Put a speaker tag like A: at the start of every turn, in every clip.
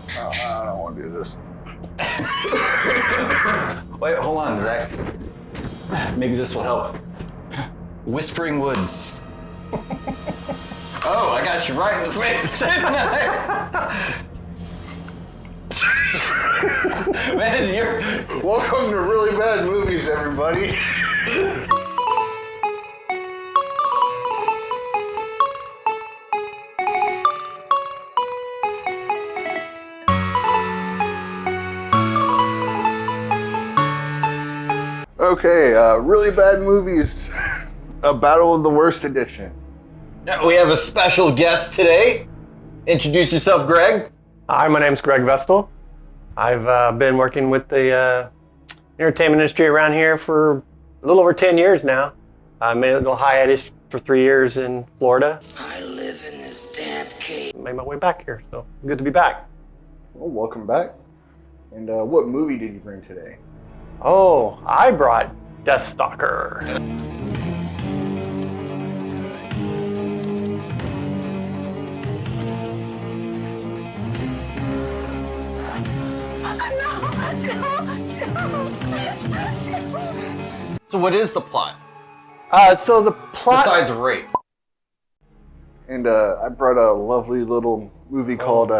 A: I don't want to do this.
B: Wait, hold on, Zach. Maybe this will help. Whispering Woods. Oh, I got you right in the face, didn't I? Man, you're...
A: Welcome to Really Bad Movies, everybody. Okay, Really Bad Movies, a Battle of the Worst edition.
B: Now, we have a special guest today. Introduce yourself, Greg.
C: Hi, my name's Greg Vestal. I've been working with the entertainment industry around here for a little over 10 years now. I made a little hiatus for 3 years in Florida.
D: I live in this damn cave.
C: Made my way back here, so good to be back.
A: Well, welcome back. And what movie did you bring today?
C: Oh, I brought Deathstalker.
B: So what is the plot?
C: So the plot...
B: Besides rape.
A: And I brought a lovely little movie called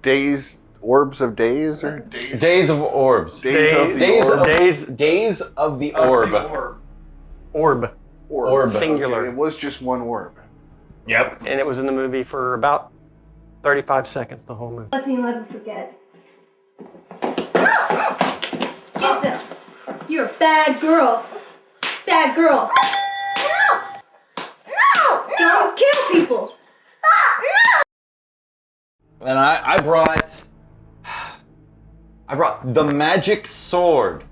A: Daze, Orbs of Daze, or
B: Days of Orbs.
A: Days of the Orb.
C: Orb. Singular.
A: Okay, it was just one orb.
B: Yep.
C: And it was in the movie for about 35 seconds, the whole movie.
E: Lesson you'll never forget. Get them. You're a bad girl. Bad girl.
F: No! No!
E: Don't kill people.
F: Stop! No!
B: And I brought the magic sword.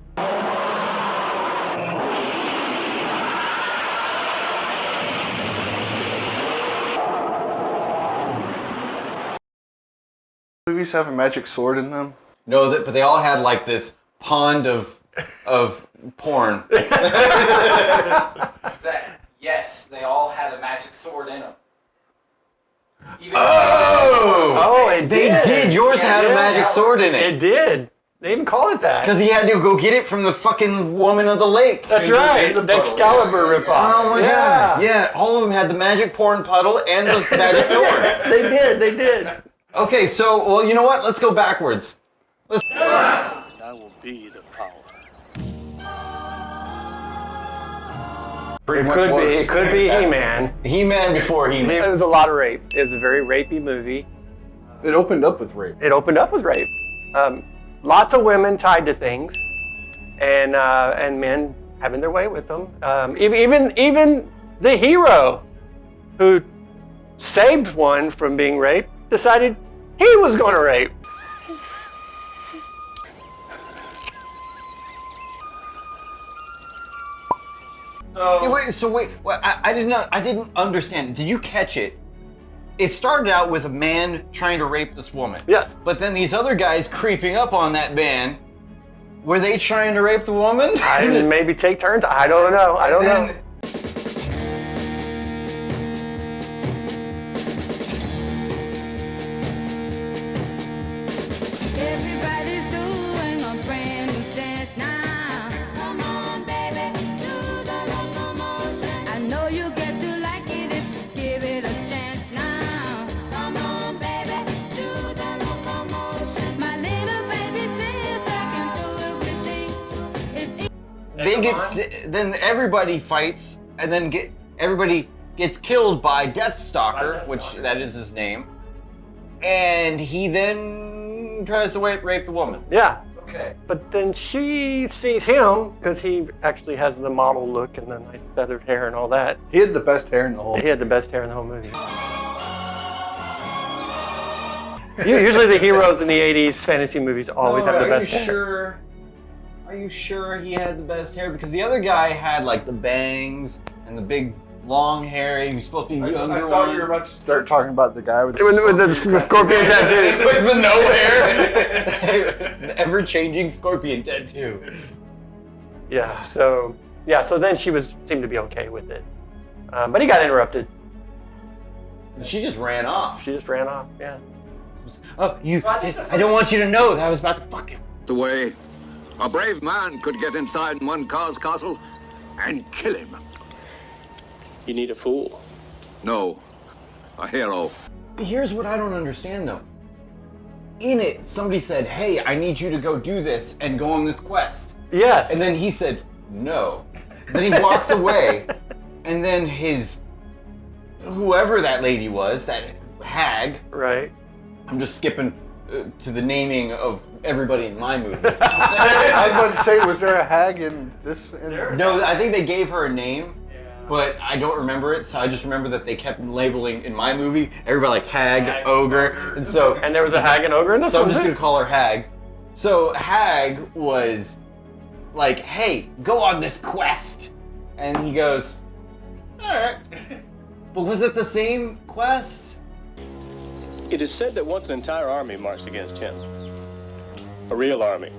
A: Movies have a magic sword in them.
B: No, but they all had like this pond of porn. Yes, they all had a magic sword in them. They did. Yours had a magic sword in it.
C: It did. They even call it that.
B: Because he had to go get it from the fucking woman of the lake.
C: That's right. The Excalibur ripoff.
B: Oh my god. Yeah, all of them had the magic porn puddle and the magic sword.
C: They did.
B: Okay, so, well, you know what? Let's go backwards.
D: I will be the power.
C: It could be He-Man.
B: He-Man before He-Man.
C: It was a lot of rape. It was a very rapey movie.
A: It opened up with rape.
C: It opened up with rape. Lots of women tied to things, and men having their way with them. Even the hero, who saved one from being raped, decided he was going to rape.
B: Wait. Well, I didn't understand. Did you catch it? It started out with a man trying to rape this woman.
C: Yes.
B: But then these other guys creeping up on that man. Were they trying to rape the woman?
C: Maybe take turns. I don't know. I don't know.
G: Everybody's doing a brand new dance now. Come on, baby, do the locomotion. I know you get to like it if you give it a chance now. Come on, baby, do the locomotion. My little baby sister can do everything.
B: Then everybody fights, and then everybody gets killed by Deathstalker, which that is his name, and he then tries to rape the woman.
C: Yeah.
B: Okay.
C: But then she sees him because he actually has the model look and the nice feathered hair and all that.
A: He had the best hair in the whole.
C: He had the best hair in the whole movie. Usually the heroes in the 80s fantasy movies always have the best hair.
B: Are you sure he had the best hair? Because the other guy had like the bangs and the big long hair. He was supposed to be younger.
A: I thought you were about to start talking about the guy with
C: the scorpion tattoo.
B: With the no hair. The ever-changing scorpion tattoo.
C: Yeah, so then she seemed to be okay with it. But he got interrupted.
B: She just ran off.
C: She just ran off, yeah.
B: Oh, I don't want you to know that I was about to fuck him.
H: The way a brave man could get inside one car's castle and kill him.
D: You need a fool.
H: No, a hero.
B: Here's what I don't understand though. In it, somebody said, hey, I need you to go do this and go on this quest.
C: Yes.
B: And then he said, no. Then he walks away, and then whoever that lady was, that hag.
C: Right.
B: I'm just skipping to the naming of everybody in my movie.
A: I was about to say, was there a hag in this?
B: No, I think they gave her a name, but I don't remember it. So I just remember that they kept labeling in my movie everybody like hag, ogre, and so.
C: And there was a hag and ogre in this
B: So
C: one.
B: I'm just gonna call her Hag. So Hag was like, hey, go on this quest. And he goes, alright. But was it the same quest?
D: It is said that once an entire army marched against him. A real army.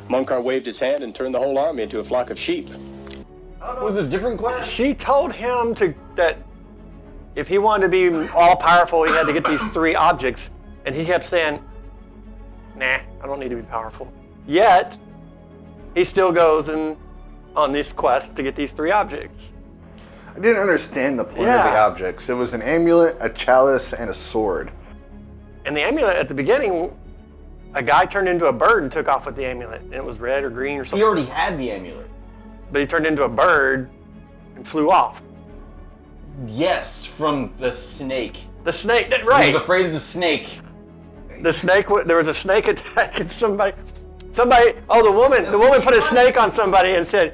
D: Munkar waved his hand and turned the whole army into a flock of sheep.
B: Was it a different quest?
C: She told him that if he wanted to be all powerful, he had to get these 3 objects, and he kept saying, "Nah, I don't need to be powerful." Yet, he still goes on this quest to get these 3 objects.
A: I didn't understand the point of the
C: Yeah.
A: objects. It was an amulet, a chalice, and a sword.
C: And the amulet at the beginning, a guy turned into a bird and took off with the amulet, and it was red or green or something.
B: He already had the amulet.
C: But he turned into a bird and flew off.
B: Yes, from the snake.
C: The snake,
B: He
C: right?
B: was afraid of the snake.
C: The snake. There was a snake attacking somebody. Oh, the woman put a snake on somebody and said,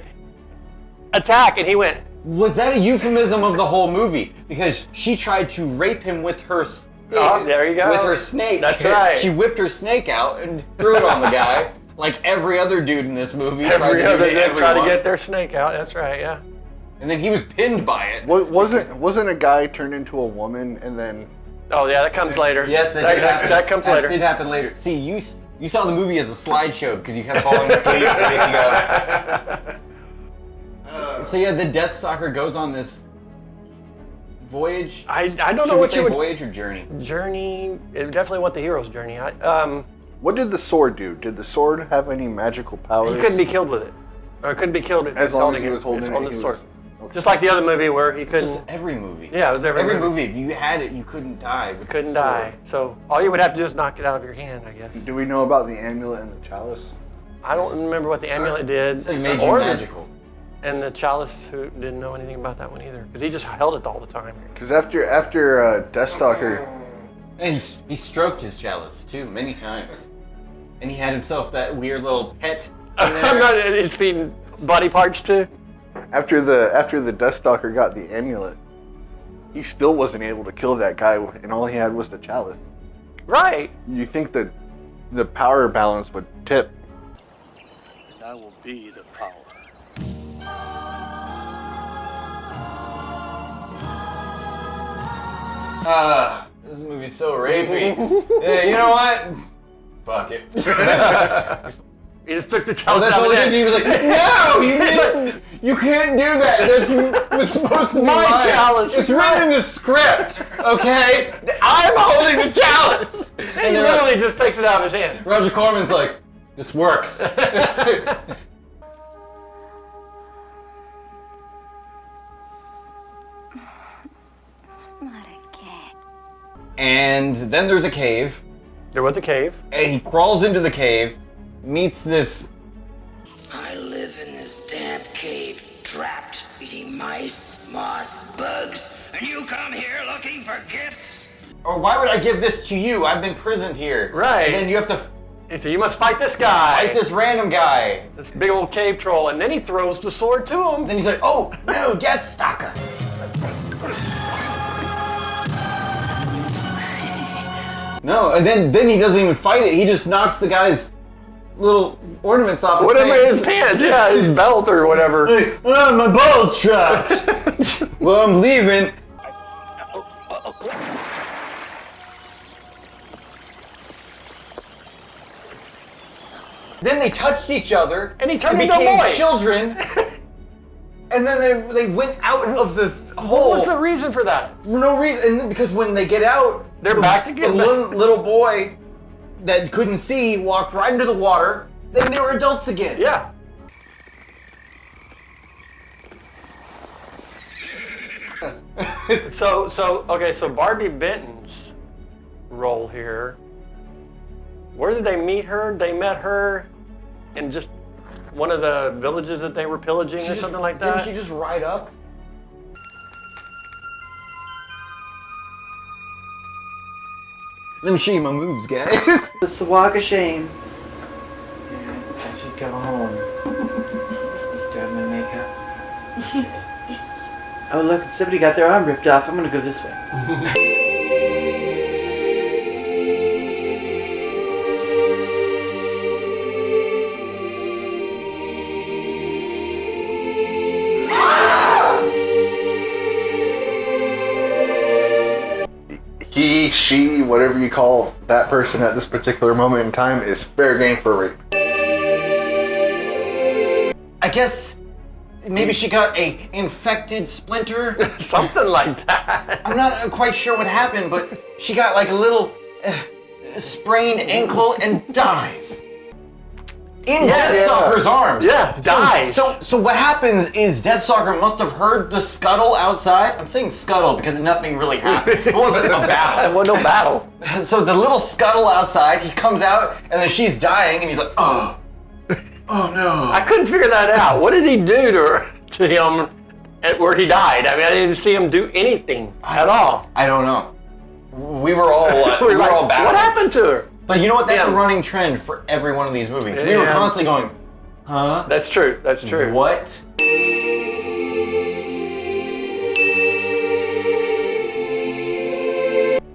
C: "Attack!" And he went.
B: Was that a euphemism of the whole movie? Because she tried to rape him with her snake.
C: Oh, there you go.
B: With her snake.
C: That's right.
B: She whipped her snake out and threw it on the guy, like every other dude in this movie.
C: Every other
B: to
C: they try to
B: everyone.
C: get their snake out. That's right. Yeah.
B: And then he was pinned by it.
A: Wasn't a guy turned into a woman and then?
C: Oh yeah, that comes later.
B: Yes, that did happen.
C: That comes later.
B: That did happen later. See, you saw the movie as a slideshow because you kept falling asleep and waking up. So yeah, the Deathstalker goes on this voyage.
C: I don't
B: Should
C: know
B: we
C: what
B: say
C: you would.
B: voyage or journey?
C: Journey. It definitely went the hero's journey.
A: What did the sword do? Did the sword have any magical powers?
C: He couldn't be killed with it, or it couldn't be killed if
A: As long as he was
C: holding
A: holding it,
C: the
A: he
C: sword.
A: was-
C: Just like the other movie where he
B: It's just
C: couldn't.
B: every movie.
C: Yeah, it was every movie.
B: movie. If you had it, you couldn't die. With the
C: Couldn't
B: sword.
C: die. So all you would have to do is knock it out of your hand, I guess.
A: Do we know about the amulet and the chalice?
C: I don't remember what the amulet did.
B: It made you
C: or
B: magical.
C: And the chalice, who didn't know anything about that one either, because he just held it all the time.
A: Because after Deathstalker,
B: And he stroked his chalice too many times, and he had himself that weird little pet. in there.
C: I'm not. He's feeding body parts too.
A: after the Deathstalker got the amulet, he still wasn't able to kill that guy, and all he had was the chalice.
C: Right.
A: You think that the power balance would tip?
D: And I will be the power.
B: This movie's so rapey. Yeah, you know what? Fuck it.
C: He just took the
B: Oh,
C: chalice
B: that's
C: out
B: all
C: of
B: he
C: it.
B: did. He was like, no, you didn't. You can't do that. That's was supposed to be
C: My
B: mine.
C: chalice.
B: It's written in the script, okay? I'm holding the chalice.
C: He
B: And they're
C: literally
B: like,
C: just takes it out of his hand.
B: Roger Corman's like, this works.
F: Not a cat.
B: And then there's a cave,
C: There was a cave.
B: and he crawls into the cave, meets this.
D: I live in this damp cave, trapped, eating mice, moss, bugs, and you come here looking for gifts?
B: Or why would I give this to you? I've been prisoned here.
C: Right.
B: And then you have to
C: He said, "You must fight this guy."
B: fight this random guy.
C: This big old cave troll, and then he throws the sword to him.
B: Then he's like, oh, no, Deathstalker. No, and then he doesn't even fight it. He just knocks the guy's little ornaments off his
C: Whatever
B: pants.
C: his pants, yeah, his belt or whatever.
B: Hey, oh, my ball's trapped. Well, I'm leaving. Then they touched each other
C: And he turned into a
B: became
C: boy.
B: children. And then they went out of the hole.
C: What was the reason for that?
B: For no reason. And then because when they get out,
C: They're back
B: The
C: together.
B: little boy that couldn't see walked right into the water. Then they were adults again.
C: Yeah. So Barbie Benton's role here. Where did they meet her? They met her in just one of the villages that they were pillaging or something like that.
B: Didn't she just ride up? Let me show you my moves, guys. It's the walk of shame. I should go home. Do I have my makeup? Oh look, somebody got their arm ripped off. I'm gonna go this way.
A: He, she, whatever you call that person at this particular moment in time is fair game for rape.
B: I guess maybe she got a infected splinter.
C: Something like that.
B: I'm not quite sure what happened, but she got like a little sprained ankle and dies. In Deathstalker's arms.
C: Yeah, dies.
B: So what happens is Deathstalker must have heard the scuttle outside. I'm saying scuttle because nothing really happened. It wasn't a battle.
C: It wasn't no battle.
B: So the little scuttle outside, he comes out and then she's dying and he's like, oh no.
C: I couldn't figure that out. What did he do to him where he died? I mean, I didn't see him do anything at all.
B: I don't know. We were all we were all battling.
C: What happened to her?
B: But you know what? That's a
C: Yeah.
B: running trend for every one of these movies. We were
C: Yeah.
B: constantly going, huh?
C: That's true. That's true.
B: What?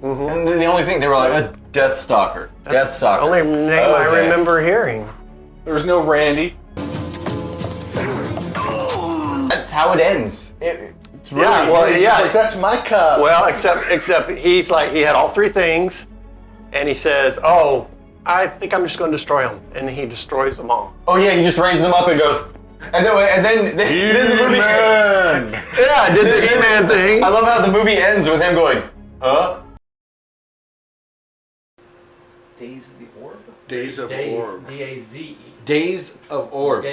B: And the only thing they were like, a Deathstalker.
C: That's the
B: Deathstalker.
C: only name I
B: Okay.
C: remember hearing.
A: There was no Randy.
B: That's how it ends. It's really,
C: Yeah, well,
A: He's
C: yeah.
A: like, that's my cup.
C: Well, except he's like, he had all three things, and he says, "Oh, I think I'm just going to destroy them," and he destroys them all.
B: Oh yeah, he just raises them up and goes, and then the movie.
A: Man.
C: Yeah, I did the He-Man thing.
B: I love how the movie ends with him going, huh? Daze of the Orb?
A: Days of Orb.
C: D-A-Z-E.
B: Days of Orb.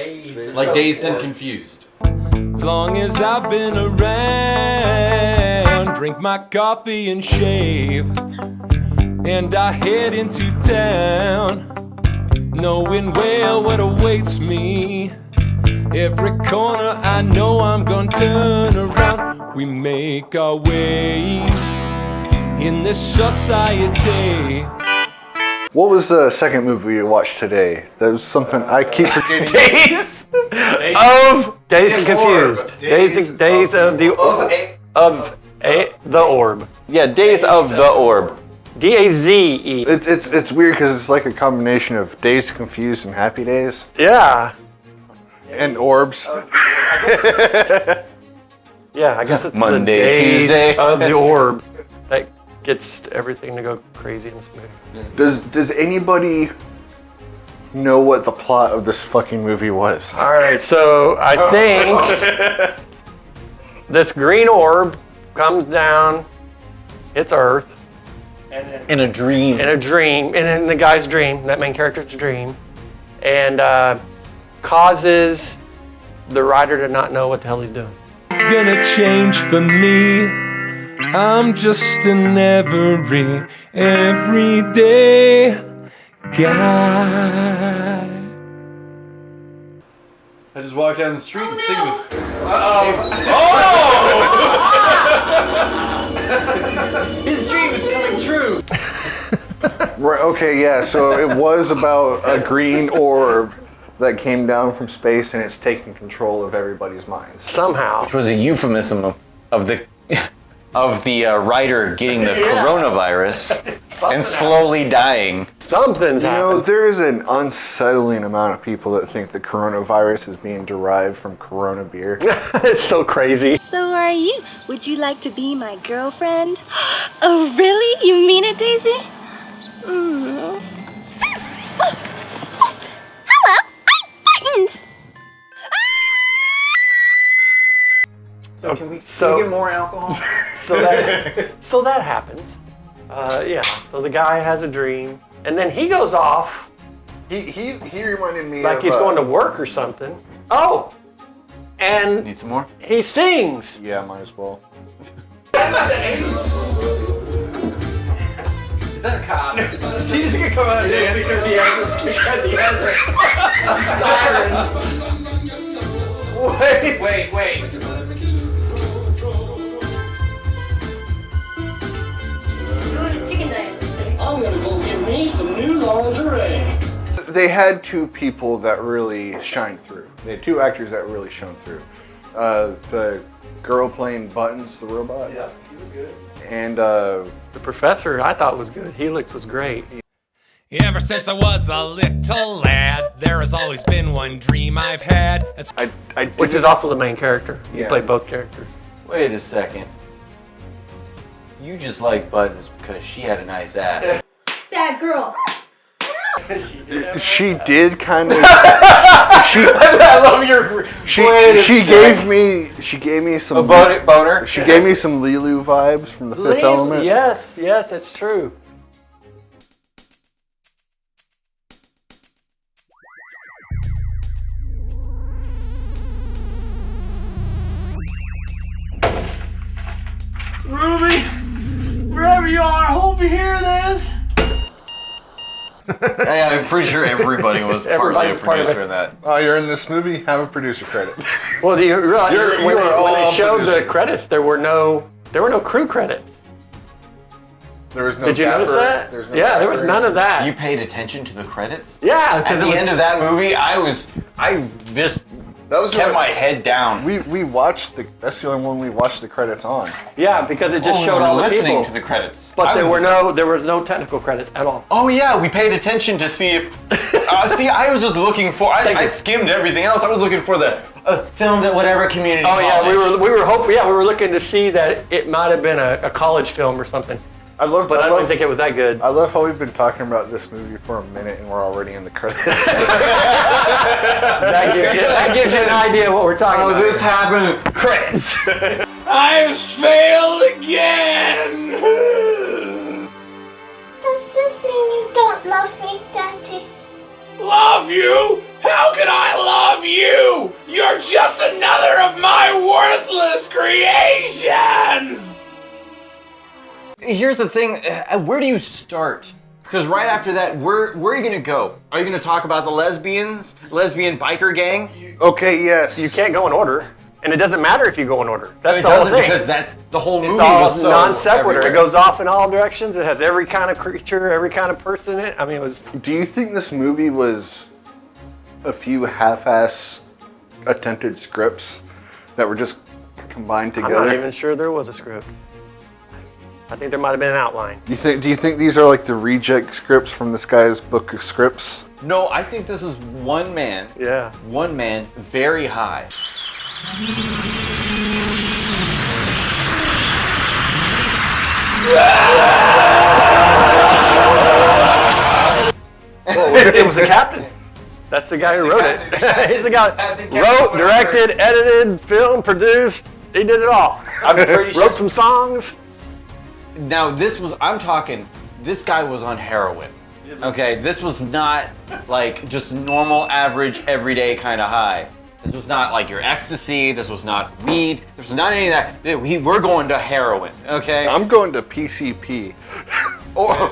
B: Like Dazed and Confused.
I: As long as I've been around, drink my coffee and shave, and I head into town, knowing well what awaits me. Every corner I know I'm gonna turn around. We make our way in this society.
A: What was the second movie you watched today? That was something I keep forgetting.
C: Days and Confused. Days of the Orb. Yeah, Days of the Orb. D-A-Z-E.
A: It's weird because it's like a combination of Days Confused and Happy Days
C: Yeah.
A: and Orbs.
C: Yeah, I guess it's
B: Monday,
C: the Days
B: Tuesday.
C: of the Orb that gets everything to go crazy and smooth.
A: Does anybody know what the plot of this fucking movie was?
C: All right, so I think this green orb comes down, hits Earth,
B: In a dream.
C: in the guy's dream, that main character's dream, and causes the writer to not know what the hell he's doing.
I: Gonna change for me. I'm just an everyday guy.
B: I just walk down the street and sing with. His dream is coming true.
A: Right, okay, yeah, so it was about a green orb that came down from space and it's taking control of everybody's minds.
C: Somehow.
B: Which was a euphemism of the writer getting the coronavirus and slowly dying.
C: Something's
A: You know,
C: happened.
A: there is an unsettling amount of people that think the coronavirus is being derived from Corona beer.
C: It's so crazy.
E: So are you? Would you like to be my girlfriend? Oh, really? You mean it, Daisy? Mm. Hello, I'm Buttons!
B: So can we
C: So-
B: get more alcohol?
C: So that happens. Yeah. So the guy has a dream, and then he goes off
A: He reminded me
C: like
A: of,
C: he's going to work or something. Oh, and
B: Need some more?
C: he sings.
A: Yeah, might as well.
B: Is that a cop? She's gonna come out and dance because he has a siren. Wait.
F: Chicken dance.
D: I'm gonna go get me some new lingerie.
A: They had two people that really shined through. They had two actors that really shone through. The girl playing Buttons, the robot.
C: Yeah, he was good.
A: And
C: The professor I thought was good. Helix was great.
I: Ever since I was a little lad, there has always been one dream I've had. It's
C: Which is also the main character. He
A: Yeah.
C: played both characters.
B: Wait a second. You just like Buttons because she had a nice ass.
E: Bad girl.
A: she did kind of.
B: I love your.
A: She gave me some
B: a boner.
A: She gave me some Lilu vibes from the Fifth Element.
C: Yes, that's true.
J: Ruby, wherever you are, I hope you hear this.
B: Hey, I'm pretty sure everybody was partly a
C: Everybody's part of
B: producer
C: it.
B: in that.
A: Oh, you're in this movie? Have a producer credit.
C: Well, do you realize when they
A: all
C: showed the
A: producers.
C: credits, there were no crew credits.
A: There was no.
C: Did you notice that?
A: There's no
C: Yeah, there was
A: gaffer.
C: none of that.
B: You paid attention to the credits?
C: Yeah,
B: At
C: because
B: the end of that movie, I just
A: That was
B: kept my head down.
A: We watched the. That's the only one we watched the credits on.
C: Yeah, because it just
B: we
C: showed
B: were
C: all the
B: listening
C: people.
B: to the credits.
C: But
B: I
C: there was no technical credits at all.
B: Oh yeah, we paid attention to see if. See, I was just looking for. I skimmed everything else. I was looking for the filmed at whatever community.
C: Oh yeah,
B: college.
C: we were hoping. Yeah, we were looking to see that it might have been a college film or something.
A: I
C: don't think it was that good.
A: I love how we've been talking about this movie for a minute and we're already in the credits.
C: that gives you an idea of what we're talking about.
B: Oh, this happened. Credits.
I: I've failed again.
F: Does this mean you don't love me, Daddy?
I: Love you? How can I love you? You're just another of my worthless creations.
B: Here's the thing. Where do you start? Because right after that, where are you gonna go? Are you gonna talk about the lesbian biker gang?
A: Okay, yes.
C: You can't go in order, and it doesn't matter if you go in order. That's
B: It
C: the whole
B: doesn't
C: thing.
B: because that's the whole movie
C: It's all
B: was so
C: non sequitur. It
B: everywhere.
C: goes off in all directions. It has every kind of creature, every kind of person in it. I mean, it was.
A: Do you think this movie was a few half-ass attempted scripts that were just combined together?
C: I'm not even sure there was a script. I think there might have been an outline.
A: Do you think these are like the reject scripts from this guy's book of scripts?
B: No, I think this is one man.
C: Yeah.
B: One man, very high.
C: Well, it was the captain. That's the guy who wrote it. He's the guy who wrote, directed, edited, filmed, produced. He did it all.
B: I'm pretty sure.
C: Wrote some songs.
B: Now I'm talking, this guy was on heroin. Okay, this was not like just normal, average, everyday kind of high. This was not like your ecstasy. This was not weed. This was not any of that. We're going to heroin, okay?
A: I'm going to PCP.
B: Or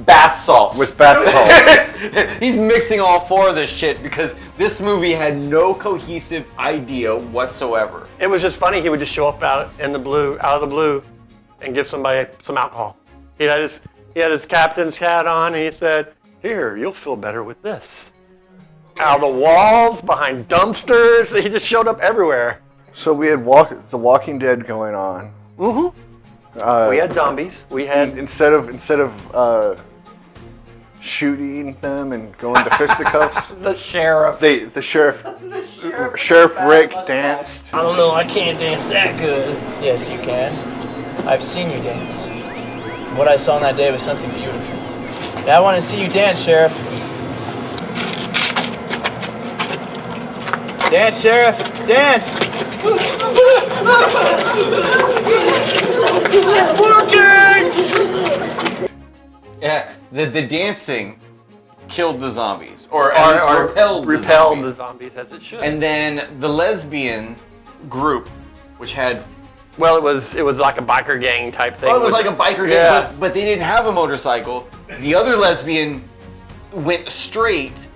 B: bath salts.
A: With bath salts.
B: He's mixing all four of this shit because this movie had no cohesive idea whatsoever.
C: It was just funny. He would just show up out of the blue, and give somebody some alcohol. He had his captain's hat on, and he said, "Here, you'll feel better with this." Out of the walls, behind dumpsters, he just showed up everywhere.
A: So we had The Walking Dead going on.
C: Mm-hmm. We had zombies. We had
A: instead of shooting them and going to fisticuffs.
C: the sheriff.
A: Sheriff Rick danced.
J: I don't know, I can't dance that good. Yes, you can. I've seen you dance. What I saw on that day was something beautiful. Now I want to see you dance, Sheriff. Dance, Sheriff, dance! It's working!
B: Yeah, the dancing killed the zombies, or at least repelled the zombies.
C: the zombies as it should.
B: And then the lesbian group, which had...
C: Well, it was like a biker gang type thing.
B: Well, it was like a biker gang,
C: Yeah.
B: but they didn't have a motorcycle. The other lesbian went straight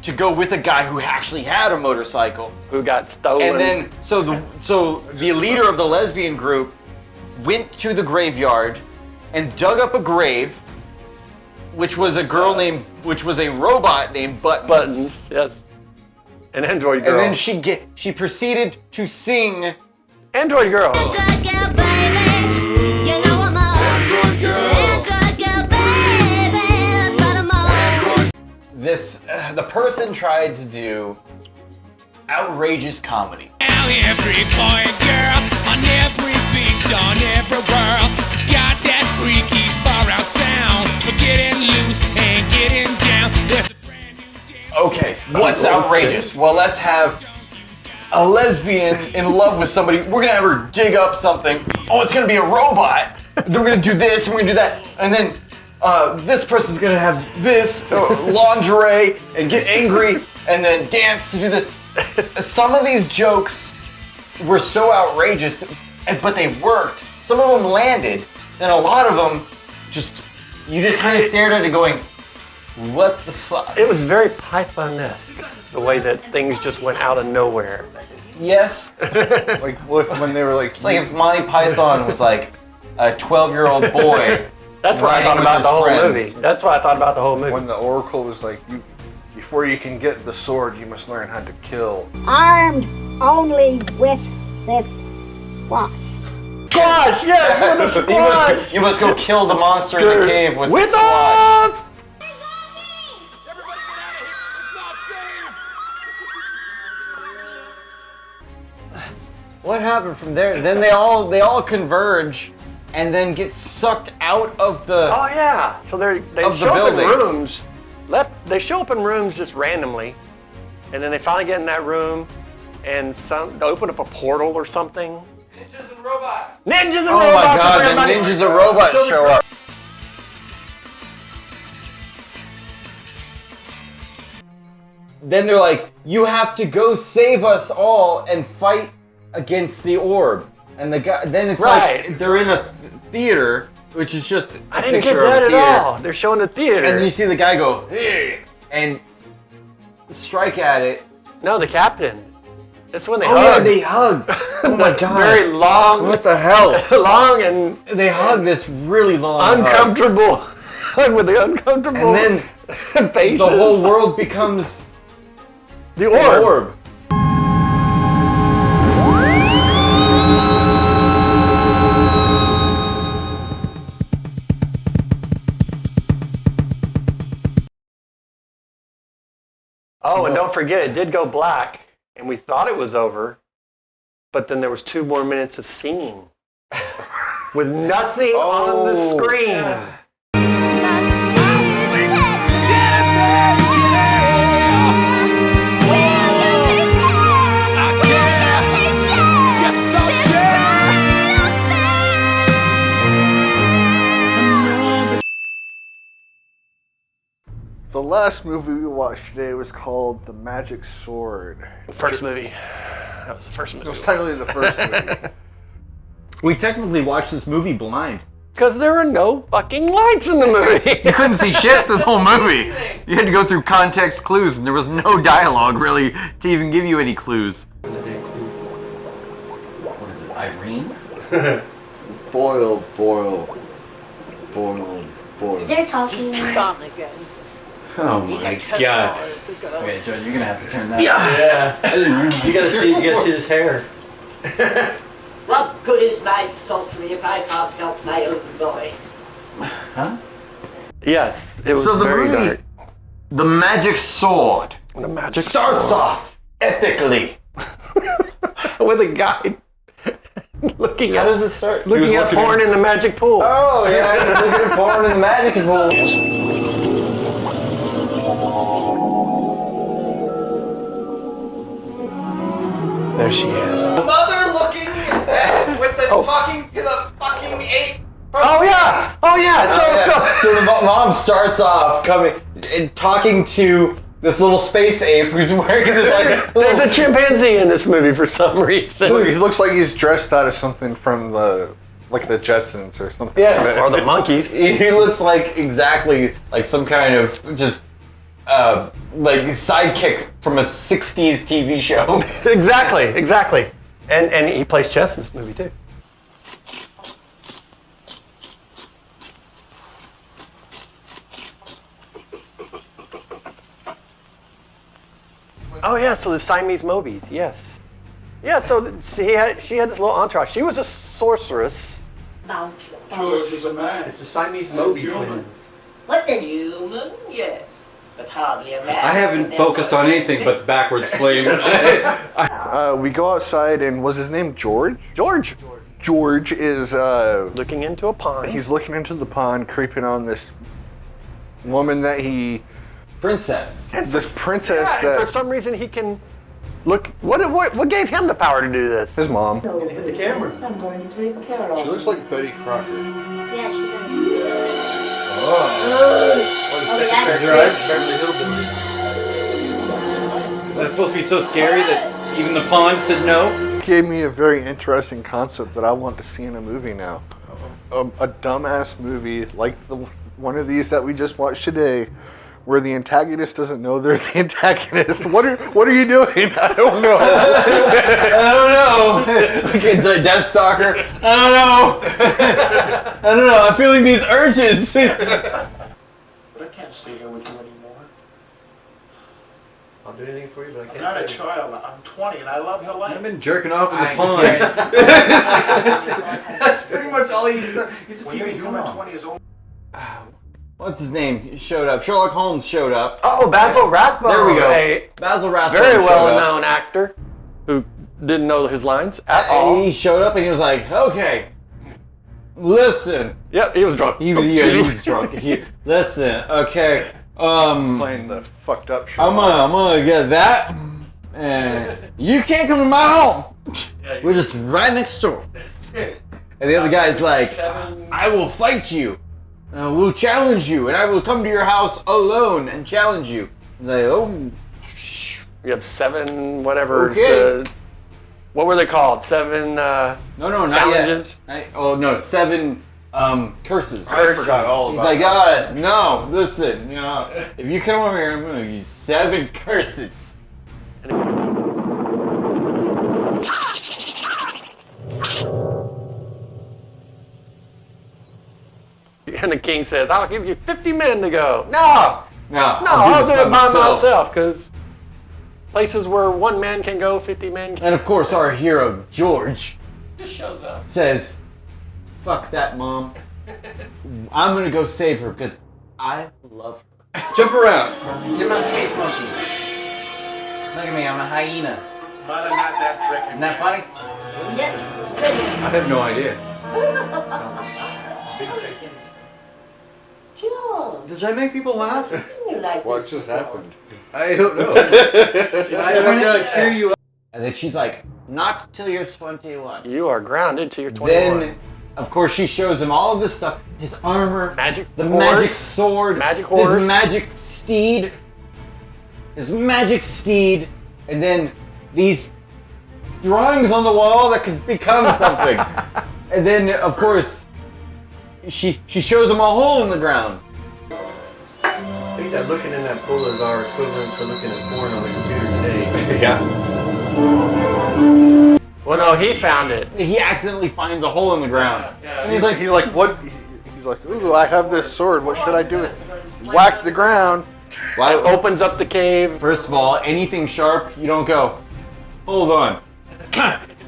B: to go with a guy who actually had a motorcycle.
C: Who got stolen.
B: And then, so the leader of the lesbian group went to the graveyard and dug up a grave, which was a robot named Buttons.
C: Yes. An android girl.
B: And then she proceeded to sing
C: Android girl.
B: This, the person tried to do outrageous comedy.
I: Every boy and girl on every beach, on every world, got that freaky far out sound for getting loose and getting down. There's a brand new day.
B: Okay, what's outrageous? Well, let's have a lesbian in love with somebody. We're gonna have her dig up something. Oh, it's gonna be a robot. Then we're gonna do this and we're gonna do that. And then this person's gonna have this lingerie and get angry and then dance to do this. Some of these jokes were so outrageous, but they worked. Some of them landed, and a lot of them you just kind of stared at it going, what the fuck?
C: It was very Python-esque, the way that things just went out of nowhere.
B: Yes.
A: Like when they were like...
B: It's like if Monty Python was like a 12-year-old boy.
C: That's what I thought about the whole movie. That's what I thought about the whole movie.
A: When the Oracle was like, before you can get the sword, you must learn how to kill.
K: Armed only with this squash.
C: Squash, yes, with the squash.
B: You must go kill the monster in the cave with the squash.
C: Us!
I: Everybody get out of here. It's not safe.
B: What happened from there? Then they all converge and then get sucked out of the...
C: Oh yeah, so they show up in rooms. They show up in rooms just randomly, and then they finally get in that room, and they open up a portal or something.
B: Ninjas and robots.
C: Ninjas and
B: robots. Oh my god, the ninjas and robots show up. Then they're like, you have to go save us all and fight against the orb. And the guy, then it's like they're in a theater, which is just
C: I didn't get that at all. They're showing the theater.
B: And you see the guy go, hey, and strike at it.
C: No, the captain. That's when they
B: hug.
C: hug.
B: Yeah, they hug. Oh my god.
C: Very long.
B: What the hell?
C: Long and
B: they hug this really long
C: uncomfortable hug with the uncomfortable
B: and then
C: faces.
B: The whole world becomes
C: the orb. Oh, and don't forget, it did go black, and we thought it was over, but then there was 2 more minutes of singing with nothing on the screen.
A: The last movie we watched today was called The Magic Sword.
C: First movie. That was the first movie.
A: It was technically the first movie.
B: We technically watched this movie blind.
C: Because there were no fucking lights in the movie.
B: You couldn't see shit the whole movie. You had to go through context clues, and there was no dialogue really to even give you any clues. What is it, Irene?
L: Boil.
F: Is there talking?
K: Gone again.
B: Oh my god. Okay, Joe, you're gonna have to turn that
C: Yeah. You gotta see his hair.
K: What good is my sorcery if I can't help my own boy?
B: Huh?
C: Yes, it was
B: So the
C: very
B: movie,
C: dark.
B: The Magic Sword,
C: The magic
B: starts
C: sword.
B: off epically.
C: with a guy looking
B: How
C: at
B: does it start?
C: looking at porn in the magic pool.
B: Oh yeah, he's looking at porn in the magic pool.
C: There she is.
B: Mother looking with the talking to the fucking ape
C: Oh yeah! Oh yeah!
B: So the mom starts off coming and talking to this little space ape who's wearing this like.
C: There's a chimpanzee in this movie for some reason.
A: Look, he looks like he's dressed out of something from the Jetsons or something.
B: Yes.
C: Or the monkeys.
B: He looks like exactly like some kind of just like sidekick from a '60s TV show.
C: Exactly. And he plays chess in this movie too. Oh yeah, so the Siamese Mobies, yes. Yeah, so she had this little entourage. She was a sorceress.
L: George is a man.
C: It's the Siamese Moby twins.
K: What the human? Yes, but hardly a man.
B: I haven't focused on anything but the backwards flame.
A: We go outside, and was his name George?
C: George
A: is
C: looking into a pond.
A: He's looking into the pond, creeping on this woman that he.
B: Princess.
A: This princess
C: and
A: that.
C: for some reason he can look. What gave him the power to do this?
A: His mom.
C: Gonna hit the camera.
E: I'm going to take care of
L: She looks like Betty Crocker.
F: Yeah, she does.
B: Is that supposed to be so scary that even the pond said no?
A: Gave me a very interesting concept that I want to see in a movie now. A dumbass movie like one of these that we just watched today, where the antagonist doesn't know they're the antagonist. What are you doing? I don't know.
B: Okay, the Deathstalker. I don't know. I'm feeling these urges.
L: But I can't stay here with you anymore.
C: I'll do anything for you, but I
L: I'm not a child. I'm 20 and I love Helene.
B: I've been jerking off in the pond. That's pretty much all he's done. He's
L: When you're human, 20 is old.
B: What's his name? He showed up. Sherlock Holmes showed up.
C: Oh, Basil Rathbone.
B: There we go.
C: A
B: Basil Rathbone.
C: very
B: showed up.
C: well-known actor who didn't know his lines at all.
B: He showed up and he was like, "Okay, listen."
C: Yep, he was drunk.
B: He was drunk. Listen, okay.
A: Playing the fucked up show.
B: I'm gonna get that, and you can't come to my home. We're just right next door. And the other guy's like, "I will fight you. We'll challenge you, and I will come to your house alone and challenge you." He's like, "Oh,
C: You have 7 whatever.
B: Okay.
C: What were they called? 7
B: no, not
C: challenges?
B: yet. 7 curses."
A: I forgot all
B: He's
A: about
B: like, no, listen, if you come over here, I'm gonna give you 7 curses.
C: And the king says, "I'll give you 50 men to go." No, I'll do it by myself, because places where 1 man can go, 50 men can't.
B: And of course, our hero George
C: Just shows up.
B: says, "Fuck that, mom. I'm gonna go save her because I love her." Jump around.
J: You're my space monkey. Look at me, I'm a hyena.
L: Mine are not that tricky.
J: Isn't that funny?
B: I have no idea.
J: Big chicken.
K: George,
B: Does that make people laugh?
K: you like
L: What
K: this
L: just
K: girl?
L: happened?
B: I don't know.
J: I don't know, cheer you up.
B: And then she's like, "Not till you're 21."
C: You are grounded till you're 21.
B: Then, of course, she shows him all of this stuff: his armor, the
C: horse,
B: magic sword,
C: magic horse,
B: his magic steed, and then these drawings on the wall that could become something. And then, of course, she shows him a hole in the ground.
C: I think that looking in that pool is our equivalent to looking at porn on the computer today.
B: Yeah.
C: Well, no, he found it.
B: He accidentally finds a hole in the ground. And he's like,
A: what? He's like, ooh, I have this sword. What should I do with it? Whack the ground.
B: "Why?"
C: Opens up the cave.
B: First of all, anything sharp, you don't go, "Hold on."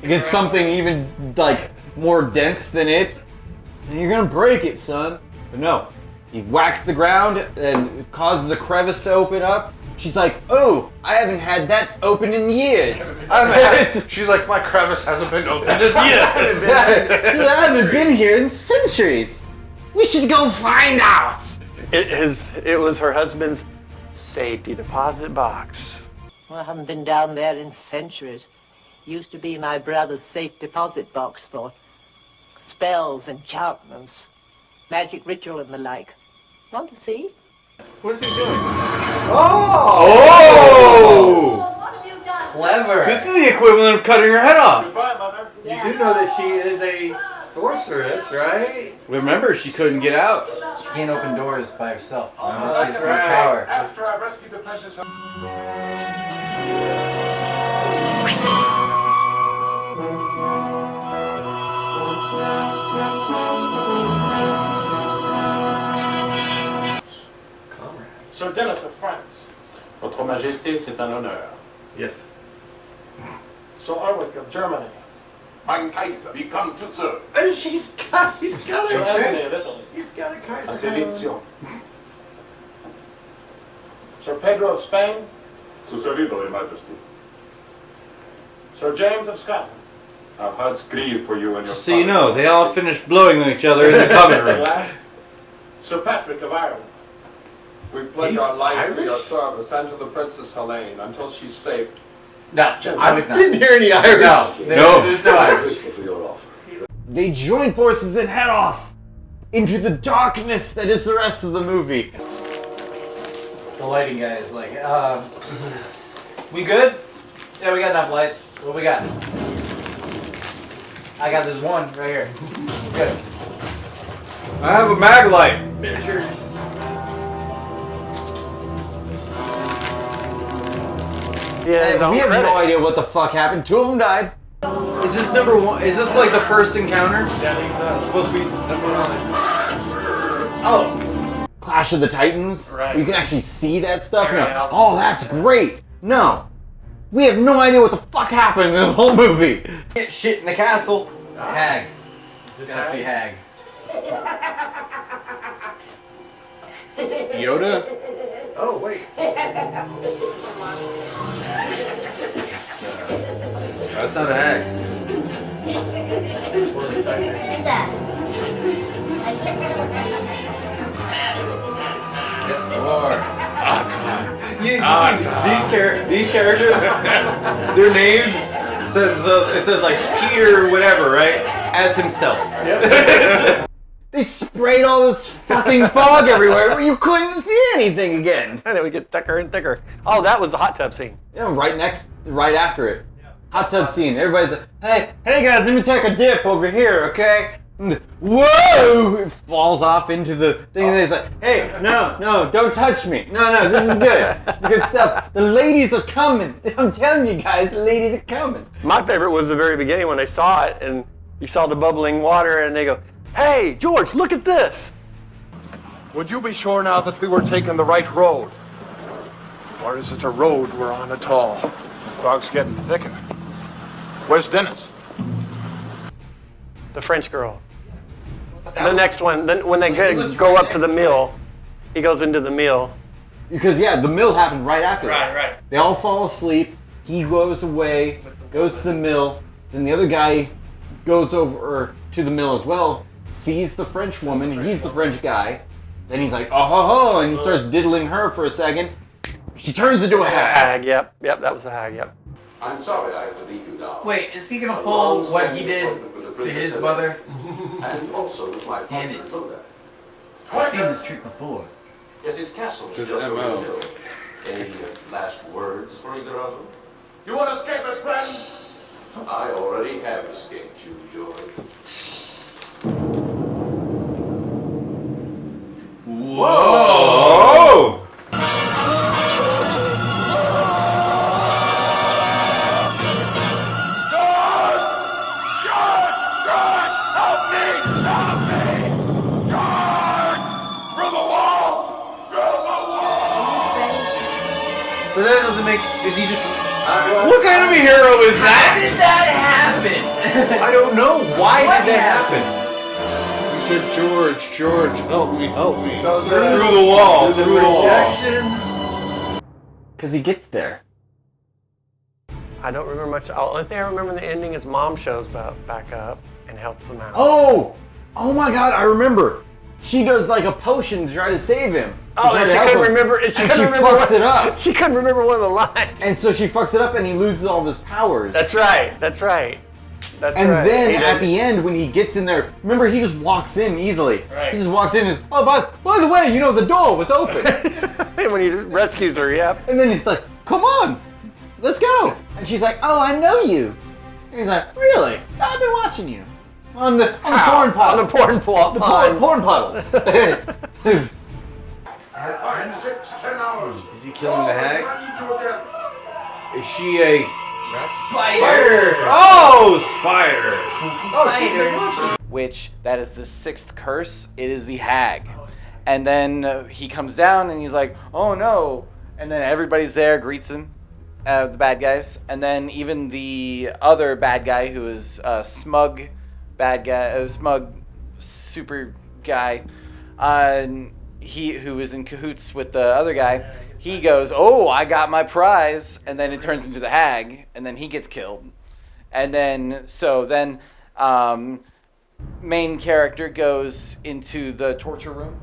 B: You get something even like more dense than it, and you're gonna break it, son. But no, he whacks the ground and it causes a crevice to open up. She's like, "Oh, I haven't had that open in years."
A: She's like, my crevice hasn't been opened in years.
B: I haven't been here in centuries. We should go find out.
C: It was her husband's safety deposit box.
K: Well, I haven't been down there in centuries. Used to be my brother's safe deposit box for spells, enchantments, magic ritual and the like. Want to see?
B: What is he doing?
I: Oh!
F: What have you done?
J: Clever.
B: This is the equivalent of cutting her head off.
L: Goodbye, Mother.
J: You do know that she is a sorceress, right?
B: Remember, she couldn't get out.
J: She can't open doors by herself.
L: Oh,
J: Remember, she
L: that's
J: has no
L: right.
J: power.
L: After I rescued the Princess Sir Dennis of France. Votre Majesté, c'est un honneur.
I: Yes.
L: Sir Ulrich of Germany.
M: Mein Kaiser, we come to serve.
I: He's got
L: Sir Anthony of Italy.
I: He's got a
L: A
I: Kaiser.
L: servizio. Sir Pedro of Spain.
M: Su servido, Your Majesty.
L: Sir James of Scotland. Our hearts grieve for you and your
B: So you know, they all finished blowing each other in the common room.
L: Sir Patrick of Ireland.
M: We pledge
L: He's
M: our lives to
L: Irish?
M: your service and to the Princess Helene until she's safe.
J: No, I was not.
A: Didn't hear any Irish.
J: No, there's no Irish.
M: For your offer.
B: They join forces and head off into the darkness that is the rest of the movie.
J: The lighting guy is like, we good? Yeah, we got enough lights. What we got? I got this one right here. Good.
B: I have a mag light.
C: Yeah, his own
B: We have
C: credit.
B: no idea what the fuck happened. 2 of them died.
J: Is this number one? Is this like the first encounter?
I: Yeah, I think so. It's supposed to be number 9.
J: Oh,
B: Clash of the Titans.
J: Right.
B: We can actually see that stuff.
J: Very
B: Now.
J: awesome.
B: Oh, that's great. No. We have no idea what the fuck happened in the whole movie. Get shit in the castle.
J: Hag. This is gotta be Hag.
A: Yoda?
J: Oh wait.
B: That's not a hag.
J: These characters,
B: Their names it says like Peter whatever, right? As himself. They sprayed all this fucking fog everywhere where you couldn't see anything again.
C: And it would get thicker and thicker. Oh, that was the hot tub scene.
B: Yeah, right after it. Hot tub scene. Everybody's like, hey guys, let me take a dip over here, okay? Whoa! It falls off into the thing and it's like, hey, no, don't touch me. No, this is good. It's good stuff. The ladies are coming. I'm telling you guys, the ladies are coming.
C: My favorite was the very beginning when they saw it and you saw the bubbling water and they go, hey, George, look at this.
L: Would you be sure now that we were taking the right road? Or is it a road we're on at all? Fog's getting thicker. Where's Dennis?
C: The French girl. The next one, then when they go up to the mill, he goes into the mill.
B: Because yeah, the mill happened right after this.
J: right.
B: They all fall asleep. He goes away, goes to the mill. Then the other guy goes over to the mill as well, sees the French woman. He's the French guy. Then he's like, oh ho ho, and he starts diddling her for a second. She turns into a hag.
C: Yep, that was the hag, yep.
M: I'm sorry I have to leave you now.
J: Wait, is he gonna pull what he did to his mother?
M: And also with my
J: Damn
M: partner,
J: it.
M: Lodac.
J: I've seen this trick before.
M: Yes, his castle is
A: It's
M: just
A: his
M: over
A: MO.
M: the hill. Any last words for either of them?
L: You want to escape us, friend?
M: I already have escaped you, George.
B: Whoa!
J: But that doesn't make. Is he just?
B: What kind of a hero is
J: How
B: that?
J: did that happen?
B: I don't know. Why did that happen?
A: You said, George, help me.
B: Through the wall. Through the wall. Because he gets there.
C: I don't remember much. The only thing I remember in the ending is Mom shows back up and helps them out.
B: Oh my God! I remember. She does like a potion to try to save him.
C: Oh, and she couldn't remember.
B: And she fucks it up.
C: She couldn't remember one of the lines.
B: And so she fucks it up, and he loses all of his powers.
C: That's right. That's
B: and
C: right.
B: then
C: He
B: at
C: did.
B: the end, when he gets in there, remember he just walks in easily.
C: Right.
B: He just walks in and is, oh, by the way, you know, the door was open.
C: When he rescues her, yep.
B: And then he's like, come on, let's go. And she's like, oh, I know you. And he's like, really? I've been watching you. On the porn puddle.
C: On the porn puddle.
B: The porn puddle.
N: Is he killing the hag? Is she a spider? Oh, spider!
B: Which, that is the 6th curse. It is the hag. And then he comes down and he's like, oh no. And then everybody's there, greets him, the bad guys. And then even the other bad guy who is smug bad guy, smug super guy, who is in cahoots with the other guy, he goes, oh, I got my prize. And then it turns into the hag, and then he gets killed. And then, main character goes into the torture room,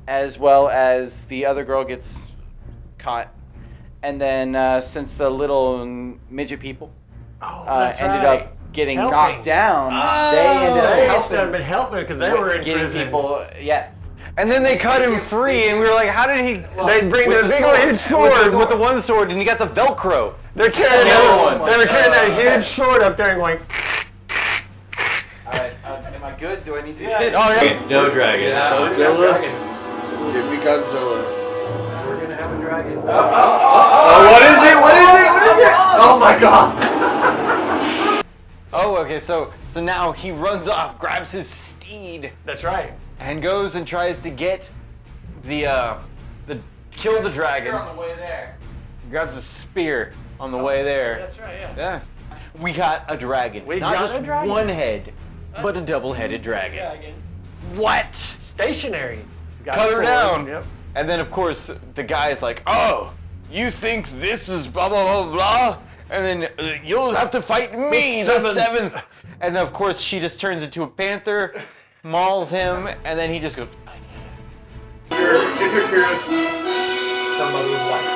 B: as well as the other girl gets caught. And then since the little midget people ended up getting knocked down, they ended up
C: helping because they were in
B: getting
C: prison.
B: people, yeah.
O: And then they cut him free, and we were like, how did he...
C: They bring
O: with
C: the
O: big
C: sword.
O: old huge sword with the one sword, and you got the Velcro.
C: They're carrying they were carrying that huge sword up there and going.
B: Alright, am I good? Do I need to...
C: Oh, yeah.
N: No dragon.
A: Godzilla? Give me Godzilla.
N: We're gonna have a dragon.
B: Oh, what is it? What is it? What is it? Oh my god!
O: Oh, okay, so now he runs off, grabs his steed.
C: That's right.
O: And goes and tries to get kill the dragon.
B: On the way there.
O: Grabs a spear on the way there.
C: That's right, yeah.
O: Yeah. We got a dragon.
C: We
O: Not
C: got
O: just
C: a dragon.
O: one head, but a double-headed dragon. What?
C: Stationary. Got
O: Cut
C: a
O: her
C: sword.
O: down.
C: Yep.
O: And then, of course, the guy is like, oh, you think this is blah, blah, blah, blah? And then you'll have to fight me, the seventh. And then, of course, she just turns into a panther, mauls him, and then he just goes...
N: If you're curious, the mother was white.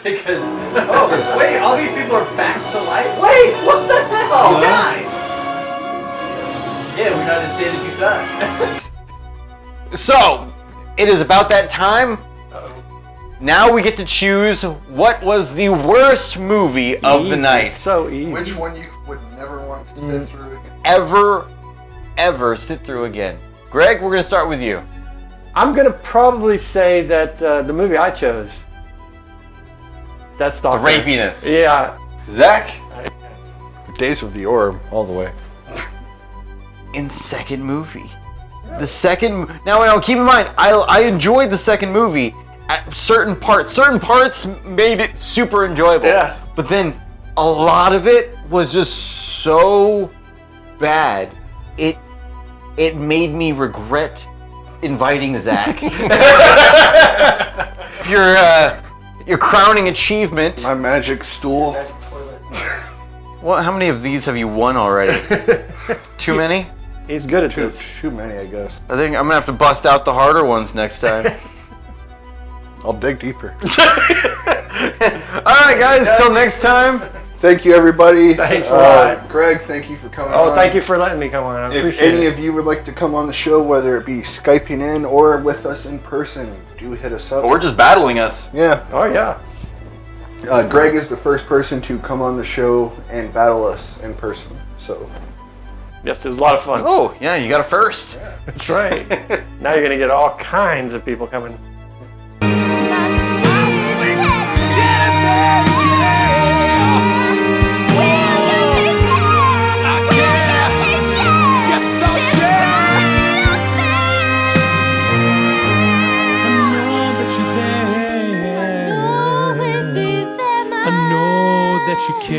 B: Because, oh, wait, all these people are back to life? Wait, what the hell? Oh, God! Yeah, we're not as dead as you thought.
O: So, it is about that time. Now we get to choose what was the worst movie of the night.
C: So easy.
A: Which one you would never want to sit through again?
O: Ever sit through again. Greg, we're going to start with you.
C: I'm going to probably say that the movie I chose, Deathstalker.
O: The rapiness.
C: Yeah.
O: Zach?
A: Days of the Orb, all the way.
O: In the second movie. The second... Now, keep in mind, I enjoyed the second movie. At certain parts made it super enjoyable.
C: Yeah.
O: But then a lot of it was just so bad. It made me regret inviting Zach. Your crowning achievement.
A: My magic stool.
O: Well, how many of these have you won already? Too many?
C: He's good at this.
A: Too many, I guess.
O: I think I'm gonna have to bust out the harder ones next time.
A: I'll dig deeper.
O: Alright guys, till next time.
A: Thank you, everybody.
C: Thanks a lot.
A: Greg, thank you for coming
C: Oh,
A: on.
C: thank you for letting me come on. I
A: If
C: appreciate
A: any
C: it.
A: of you would like to come on the show, whether it be Skyping in or with us in person, do hit us up.
O: Or just battling us.
A: Yeah.
C: Oh, yeah.
A: Greg is the first person to come on the show and battle us in person. So.
C: Yes, it was a lot of fun.
O: Oh, yeah, you got a first.
C: That's right. Now you're going to get all kinds of people coming.
I: That you care.